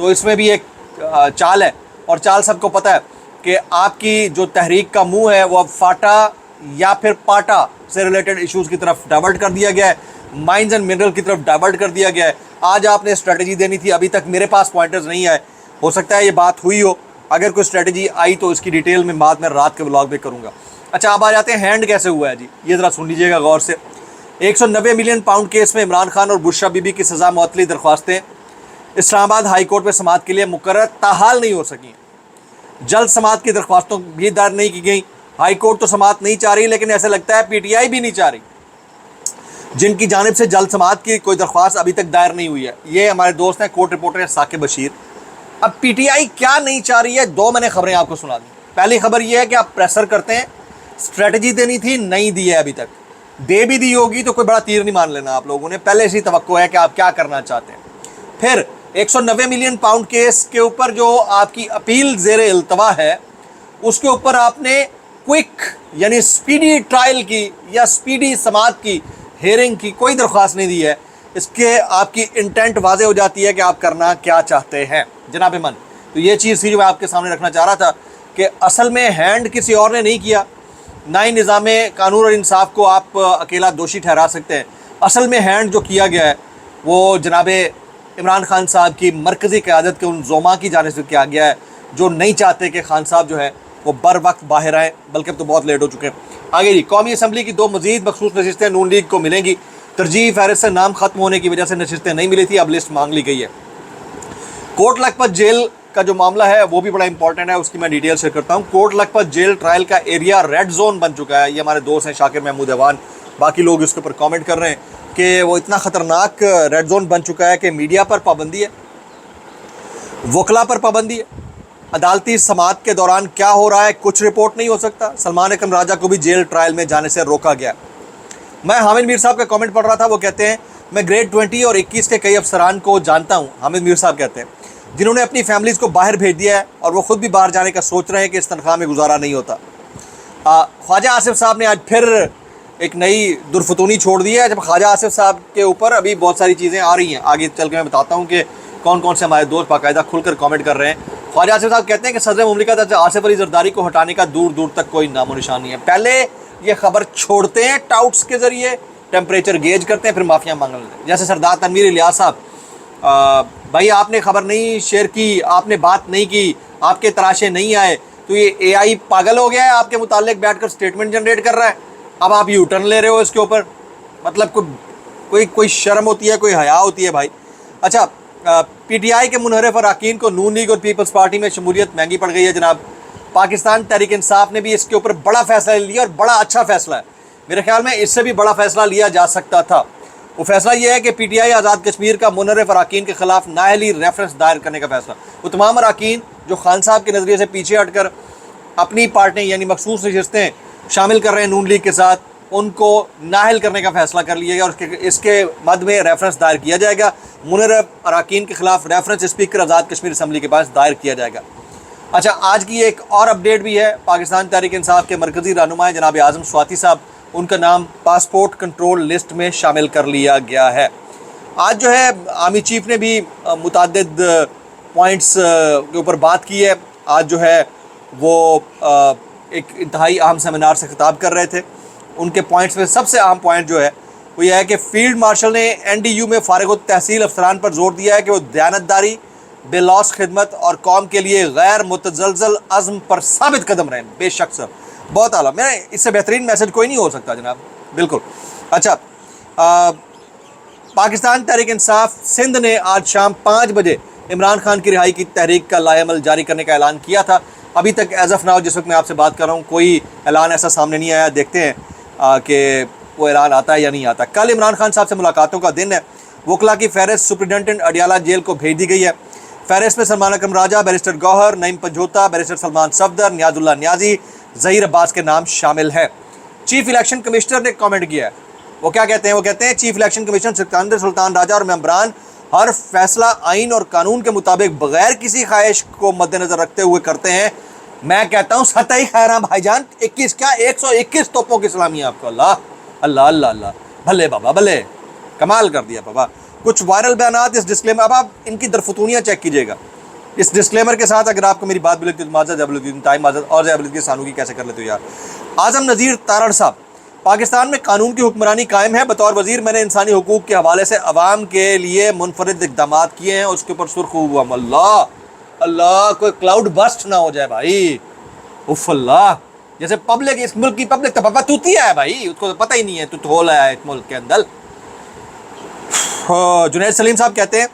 تو اس میں بھی ایک چال ہے، اور چال سب کو پتہ ہے کہ آپ کی جو تحریک کا منہ ہے وہ اب فاٹا یا پھر پاٹا سے ریلیٹڈ ایشوز کی طرف ڈائیورٹ کر دیا گیا ہے، مائنز اینڈ منرل کی طرف ڈائیورٹ کر دیا گیا ہے۔ آج آپ نے اسٹریٹجی دینی تھی، ابھی تک میرے پاس پوائنٹرز نہیں آئے، ہو سکتا ہے یہ بات ہوئی ہو، اگر کوئی اسٹریٹجی آئی تو اس کی ڈیٹیل میں بات میں رات کے ولاگ میں کروں گا۔ اچھا اب آ جاتے ہیں ہینڈ کیسے ہوا ہے جی، یہ ذرا سن لیجیے گا غور سے۔ 190 ملین پاؤنڈ کیس میں عمران خان اور بشرا بی بی کی سزا معطلی درخواستیں اسلام آباد ہائی کورٹ میں سماعت کے لیے مقرر تاحال نہیں ہو سکیں۔ جلد سماعت کی درخواستوں بھی دائر نہیں کی گئیں۔ ہائی کورٹ تو سماعت نہیں چاہ رہی، لیکن ایسے لگتا ہے پی ٹی آئی بھی نہیں چاہ رہی، جن کی جانب سے جلد سماعت کی کوئی درخواست ابھی تک دائر نہیں ہوئی ہے۔ یہ ہمارے دوست ہیں کورٹ رپورٹر ثاقب بشیر۔ اب پی ٹی آئی کیا نہیں چاہ رہی ہے، دو میں نے خبریں آپ کو سنا دی۔ پہلی خبر یہ ہے کہ آپ پریسر کرتے ہیں، اسٹریٹجی دینی تھی نہیں دی ہے ابھی تک، دے بھی دی ہوگی تو کوئی بڑا تیر نہیں مان لینا آپ لوگوں نے، پہلے سے ہی توقع ہے کہ آپ کیا کرنا چاہتے ہیں۔ پھر 190 ملین پاؤنڈ کیس کے اوپر جو آپ کی اپیل زیر التوا ہے، اس کے اوپر آپ نے کوئک یعنی سپیڈی ٹرائل کی یا سپیڈی سماعت کی، ہیئرنگ کی کوئی درخواست نہیں دی ہے۔ اس کے آپ کی انٹینٹ واضح ہو جاتی ہے کہ آپ کرنا کیا چاہتے ہیں جناب من۔ تو یہ چیز تھی جو میں آپ کے سامنے رکھنا چاہ رہا تھا کہ اصل میں ہینڈ کسی اور نے نہیں کیا، نہ ہی نظام قانون اور انصاف کو آپ اکیلا دوشی ٹھہرا سکتے ہیں۔ اصل میں ہینڈ جو کیا گیا ہے وہ جناب عمران خان صاحب کی مرکزی قیادت کے ان زوما کی جانب سے کیا گیا ہے جو نہیں چاہتے کہ خان صاحب جو ہے وہ بر وقت باہر آئیں، بلکہ اب تو بہت لیٹ ہو چکے ہیں۔ آگے جی، قومی اسمبلی کی 2 مزید مخصوص نشستیں نون لیگ کو ملیں گی۔ ترجیحی فہرست سے نام ختم ہونے کی وجہ سے نشستیں نہیں ملی تھی، اب لسٹ مانگ لی گئی ہے۔ کوٹ لکھپت جیل کا جو معاملہ ہے وہ بھی بڑا امپورٹنٹ ہے، اس کی میں ڈیٹیل شیئر کرتا ہوں۔ کوٹ لکھپت جیل ٹرائل کا ایریا ریڈ زون بن چکا ہے۔ یہ ہمارے دوست ہیں شاکر محمود ایوان، باقی لوگ اس کے اوپر کامنٹ کر رہے ہیں کہ وہ اتنا خطرناک ریڈ زون بن چکا ہے کہ میڈیا پر پابندی ہے، وکلا پر پابندی ہے، عدالتی سماعت کے دوران کیا ہو رہا ہے کچھ رپورٹ نہیں ہو سکتا۔ سلمان اکرم راجہ کو بھی جیل ٹرائل میں جانے سے روکا گیا۔ میں حامد میر صاحب کا کامنٹ پڑھ رہا تھا، وہ کہتے ہیں میں گریڈ 20 اور 21 کے کئی افسران کو جانتا ہوں، حامد میر صاحب کہتے ہیں، جنہوں نے اپنی فیملیز کو باہر بھیج دیا ہے اور وہ خود بھی باہر جانے کا سوچ رہے ہیں کہ اس تنخواہ میں گزارا نہیں ہوتا۔ خواجہ آصف صاحب نے آج پھر ایک نئی درفتونی چھوڑ دی ہے۔ جب خواجہ آصف صاحب کے اوپر ابھی بہت ساری چیزیں آ رہی ہیں، آگے چل کے میں بتاتا ہوں کہ کون کون سے ہمارے دوست باقاعدہ کھل کر کامنٹ کر رہے ہیں۔ خواجہ آصف صاحب کہتے ہیں کہ صدر مملکت آصف علی زرداری کو ہٹانے کا دور دور تک کوئی نام و نشان نہیں ہے۔ پہلے یہ خبر چھوڑتے ہیں ٹاؤٹس کے ذریعے، ٹیمپریچر گیج کرتے ہیں، پھر معافیاں مانگ لیتے ہیں، جیسے سردار تنویر الیاس صاحب، بھائی آپ نے خبر نہیں شیئر کی، آپ نے بات نہیں کی، آپ کے تراشے نہیں آئے، تو یہ اے آئی پاگل ہو گیا ہے، آپ کے متعلق بیٹھ کر سٹیٹمنٹ جنریٹ کر رہا ہے، اب آپ یو ٹرن لے رہے ہو اس کے اوپر، مطلب کوئی شرم ہوتی ہے، کوئی حیا ہوتی ہے بھائی۔ اچھا، پی ٹی آئی کے منحرف اراکین کو نون لیگ اور پیپلز پارٹی میں شمولیت مہنگی پڑ گئی ہے جناب۔ پاکستان تحریک انصاف نے بھی اس کے اوپر بڑا فیصلہ لیا، اور بڑا اچھا فیصلہ ہے، میرے خیال میں اس سے بھی بڑا فیصلہ لیا جا سکتا تھا۔ وہ فیصلہ یہ ہے کہ P T I Azad Kashmir کا منحرف اراکین کے خلاف نااہلی ریفرنس دائر کرنے کا فیصلہ۔ وہ تمام اراکین جو خان صاحب کے نظریے سے پیچھے ہٹ کر اپنی پارٹی یعنی مخصوص نشستیں شامل کر رہے ہیں نون لیگ کے ساتھ، ان کو نااہل کرنے کا فیصلہ کر لیا گیا، اور اس کے مد میں ریفرنس دائر کیا جائے گا۔ منحرف اراکین کے خلاف reference speaker Azad Kashmir assembly کے پاس دائر کیا جائے گا۔ اچھا، آج کی ایک اور اپڈیٹ بھی ہے، پاکستان تحریک انصاف کے مرکزی رہنما جناب اعظم سواتی صاحب، ان کا نام پاسپورٹ کنٹرول لسٹ میں شامل کر لیا گیا ہے۔ آج جو ہے آرمی چیف نے بھی متعدد پوائنٹس کے اوپر بات کی ہے۔ آج جو ہے وہ ایک انتہائی اہم سیمینار سے خطاب کر رہے تھے۔ ان کے پوائنٹس میں سب سے اہم پوائنٹ جو ہے وہ یہ ہے کہ فیلڈ مارشل نے این ڈی یو میں فارغ التحصیل افسران پر زور دیا ہے کہ وہ دیانتداری، بے لوث خدمت اور قوم کے لیے غیر متزلزل عزم پر ثابت قدم رہیں۔ بے شک سر، بہت اعلیٰ، میں اس سے بہترین میسج کوئی نہیں ہو سکتا جناب، بالکل۔ اچھا، پاکستان تحریک انصاف سندھ نے آج شام 5 بجے عمران خان کی رہائی کی تحریک کا لائحہ عمل جاری کرنے کا اعلان کیا تھا۔ ابھی تک ایز آف ناؤ جس وقت میں آپ سے بات کر رہا ہوں کوئی اعلان ایسا سامنے نہیں آیا، دیکھتے ہیں کہ وہ اعلان آتا ہے یا نہیں آتا۔ کل عمران خان صاحب سے ملاقاتوں کا دن ہے۔ وکلا کی فہرست سپرنٹینڈنٹ اڈیالہ جیل کو بھیج دی گئی ہے۔ فہرست میں سلمان اکرم راجہ، بیرسٹر گوہر، نعیم پنجھوتا، بیرسٹر سلمان صفدر، نیاز اللہ نیازی، ظہیر عباس کے نام شامل ہیں۔ چیف الیکشن کمشنر نے کامنٹ کیا ہے، وہ کیا کہتے ہیں؟ وہ کہتے ہیں چیف الیکشن کمیشن سکندر سلطان راجہ اور ممبران ہر فیصلہ آئین اور قانون کے مطابق بغیر کسی خواہش کو مد نظر رکھتے ہوئے کرتے ہیں۔ میں کہتا ہوں سطحی خیراں بھائی جان، 21 کیا 121 توپوں کی سلامی آپ کو۔ اللہ اللہ اللہ اللہ، بھلے بابا بھلے، کمال کر دیا بابا۔ کچھ وائرل بیانات اس ڈسکلیمر، اب آپ ان کی درفتونیاں چیک کیجیے گا اس ڈسکلیمر کے ساتھ. اگر آپ کو میری بات بھی لگتی ہے تو معذرت، جب لگتی ہے ٹائم معذرت، اور زیادہ لگتی سانو کی کیسے کر لیتے ہو یار. اعظم نذیر تارڑ صاحب، پاکستان میں قانون کی حکمرانی قائم ہے. بطور وزیر میں نے انسانی حقوق کے حوالے سے عوام کے لیے منفرد اقدامات کیے ہیں، اس کے اوپر سرخ ہوا. اللہ اللہ، کوئی کلاؤڈ بسٹ نہ ہو جائے بھائی. اف اللہ، جیسے پبلک، اس ملک کی پبلک تو پپا توتیا ہے بھائی، اس کو تو پتہ ہی نہیں ہے تو ہولا ہے اس ملک کے اندر. جنید سلیم صاحب کہتے ہیں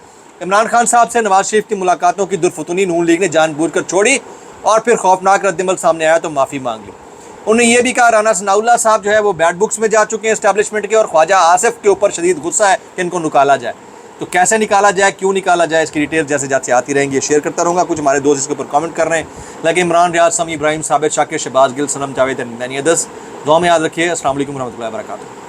عمران خان صاحب سے نواز شریف کی ملاقاتوں کی درفتونی نون لیگ نے جان بوجھ کر چھوڑی اور پھر خوفناک رد عمل سامنے آیا تو معافی مانگ لی. انہوں نے یہ بھی کہا رانا ثناء اللہ صاحب جو ہے وہ بیڈ بکس میں جا چکے ہیں اسٹیبلشمنٹ کے، اور خواجہ آصف کے اوپر شدید غصہ ہے کہ ان کو نکالا جائے. تو کیسے نکالا جائے، کیوں نکالا جائے، اس کی ڈیٹیل جیسے جاتے آتی رہیں گی، شیئر کرتا رہوں گا. کچھ ہمارے دوست اس کے اوپر کامنٹ کر رہے ہیں لیکن عمران، ریاض، سمی، ابراہیم، ثابت، شاکر، شہباز گل، سنم، جاوید اینڈ مینی ادرس. دعا میں یاد رکھیے. السلام علیکم ورحمۃ اللہ وبرکاتہ.